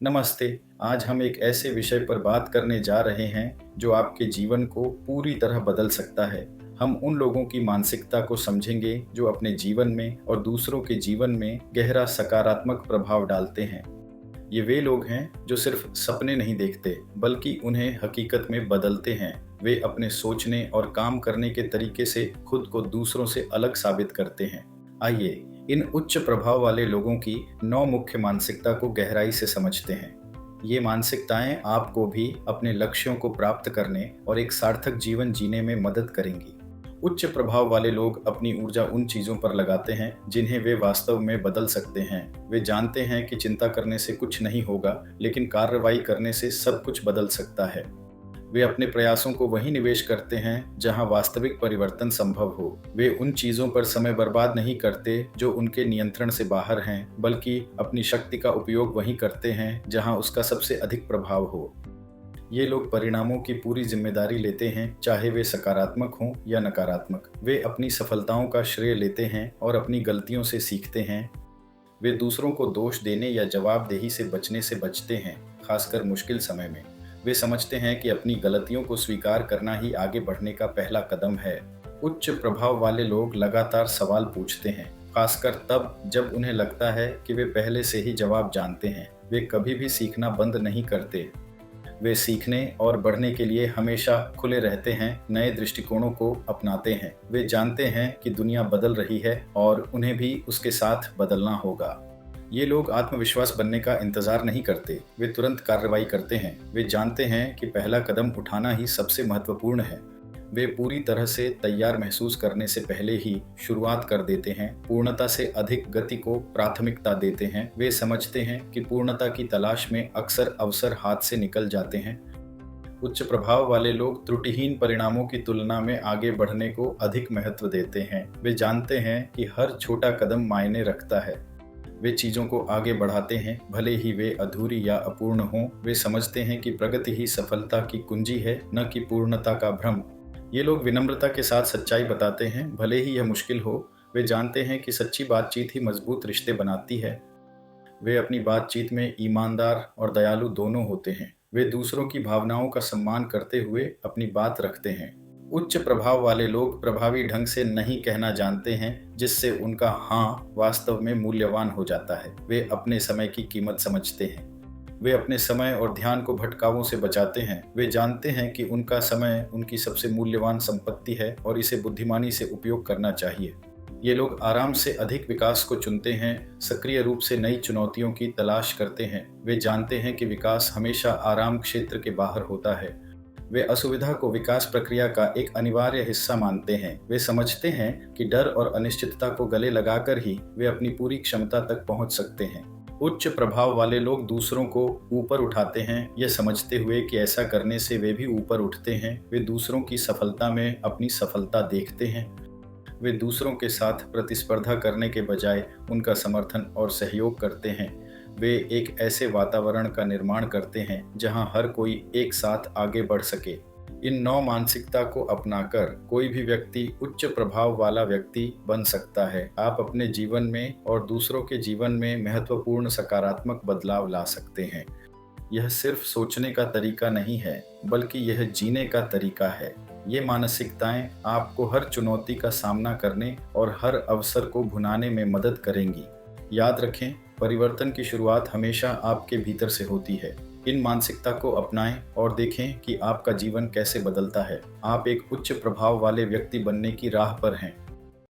नमस्ते। आज हम एक ऐसे विषय पर बात करने जा रहे हैं जो आपके जीवन को पूरी तरह बदल सकता है। हम उन लोगों की मानसिकता को समझेंगे जो अपने जीवन में और दूसरों के जीवन में गहरा सकारात्मक प्रभाव डालते हैं। ये वे लोग हैं जो सिर्फ सपने नहीं देखते बल्कि उन्हें हकीकत में बदलते हैं। वे अपने सोचने और काम करने के तरीके से खुद को दूसरों से अलग साबित करते हैं। आइए इन उच्च प्रभाव वाले लोगों की 9 मुख्य मानसिकता को गहराई से समझते हैं। ये मानसिकताएं आपको भी अपने लक्ष्यों को प्राप्त करने और एक सार्थक जीवन जीने में मदद करेंगी। उच्च प्रभाव वाले लोग अपनी ऊर्जा उन चीजों पर लगाते हैं जिन्हें वे वास्तव में बदल सकते हैं। वे जानते हैं कि चिंता करने से कुछ नहीं होगा, लेकिन कार्रवाई करने से सब कुछ बदल सकता है। वे अपने प्रयासों को वहीं निवेश करते हैं जहां वास्तविक परिवर्तन संभव हो। वे उन चीजों पर समय बर्बाद नहीं करते जो उनके नियंत्रण से बाहर हैं, बल्कि अपनी शक्ति का उपयोग वहीं करते हैं जहां उसका सबसे अधिक प्रभाव हो। ये लोग परिणामों की पूरी जिम्मेदारी लेते हैं, चाहे वे सकारात्मक हों या नकारात्मक। वे अपनी सफलताओं का श्रेय लेते हैं और अपनी गलतियों से सीखते हैं। वे दूसरों को दोष देने या जवाबदेही से बचने से बचते हैं, खासकर मुश्किल समय में। वे समझते हैं कि अपनी गलतियों को स्वीकार करना ही आगे बढ़ने का पहला कदम है। उच्च प्रभाव वाले लोग लगातार सवाल पूछते हैं, खासकर तब जब उन्हें लगता है कि वे पहले से ही जवाब जानते हैं। वे कभी भी सीखना बंद नहीं करते। वे सीखने और बढ़ने के लिए हमेशा खुले रहते हैं, नए दृष्टिकोणों को अपनाते हैं। वे जानते हैं कि दुनिया बदल रही है और उन्हें भी उसके साथ बदलना होगा। ये लोग आत्मविश्वास बनने का इंतजार नहीं करते, वे तुरंत कार्रवाई करते हैं। वे जानते हैं कि पहला कदम उठाना ही सबसे महत्वपूर्ण है। वे पूरी तरह से तैयार महसूस करने से पहले ही शुरुआत कर देते हैं, पूर्णता से अधिक गति को प्राथमिकता देते हैं। वे समझते हैं कि पूर्णता की तलाश में अक्सर अवसर हाथ से निकल जाते हैं। उच्च प्रभाव वाले लोग त्रुटिहीन परिणामों की तुलना में आगे बढ़ने को अधिक महत्व देते हैं। वे जानते हैं कि हर छोटा कदम मायने रखता है। वे चीजों को आगे बढ़ाते हैं, भले ही वे अधूरी या अपूर्ण हों। वे समझते हैं कि प्रगति ही सफलता की कुंजी है, न कि पूर्णता का भ्रम। ये लोग विनम्रता के साथ सच्चाई बताते हैं, भले ही यह मुश्किल हो। वे जानते हैं कि सच्ची बातचीत ही मजबूत रिश्ते बनाती है। वे अपनी बातचीत में ईमानदार और दयालु दोनों होते हैं। वे दूसरों की भावनाओं का सम्मान करते हुए अपनी बात रखते हैं। उच्च प्रभाव वाले लोग प्रभावी ढंग से नहीं कहना जानते हैं, जिससे उनका हाँ वास्तव में मूल्यवान हो जाता है। वे अपने समय की कीमत समझते हैं। वे अपने समय और ध्यान को भटकावों से बचाते हैं। वे जानते हैं कि उनका समय उनकी सबसे मूल्यवान संपत्ति है और इसे बुद्धिमानी से उपयोग करना चाहिए। ये लोग आराम से अधिक विकास को चुनते हैं, सक्रिय रूप से नई चुनौतियों की तलाश करते हैं। वे जानते हैं कि विकास हमेशा आराम क्षेत्र के बाहर होता है। वे असुविधा को विकास प्रक्रिया का एक अनिवार्य हिस्सा मानते हैं। वे समझते हैं कि डर और अनिश्चितता को गले लगाकर ही वे अपनी पूरी क्षमता तक पहुंच सकते हैं। उच्च प्रभाव वाले लोग दूसरों को ऊपर उठाते हैं, यह समझते हुए कि ऐसा करने से वे भी ऊपर उठते हैं। वे दूसरों की सफलता में अपनी सफलता देखते हैं। वे दूसरों के साथ प्रतिस्पर्धा करने के बजाय उनका समर्थन और सहयोग करते हैं। वे एक ऐसे वातावरण का निर्माण करते हैं जहां हर कोई एक साथ आगे बढ़ सके। इन 9 मानसिकता को अपनाकर कोई भी व्यक्ति उच्च प्रभाव वाला व्यक्ति बन सकता है। आप अपने जीवन में और दूसरों के जीवन में महत्वपूर्ण सकारात्मक बदलाव ला सकते हैं। यह सिर्फ सोचने का तरीका नहीं है, बल्कि यह जीने का तरीका है। ये मानसिकताएं आपको हर चुनौती का सामना करने और हर अवसर को भुनाने में मदद करेंगी। याद रखें, परिवर्तन की शुरुआत हमेशा आपके भीतर से होती है। इन मानसिकता को अपनाएं और देखें कि आपका जीवन कैसे बदलता है। आप एक उच्च प्रभाव वाले व्यक्ति बनने की राह पर हैं।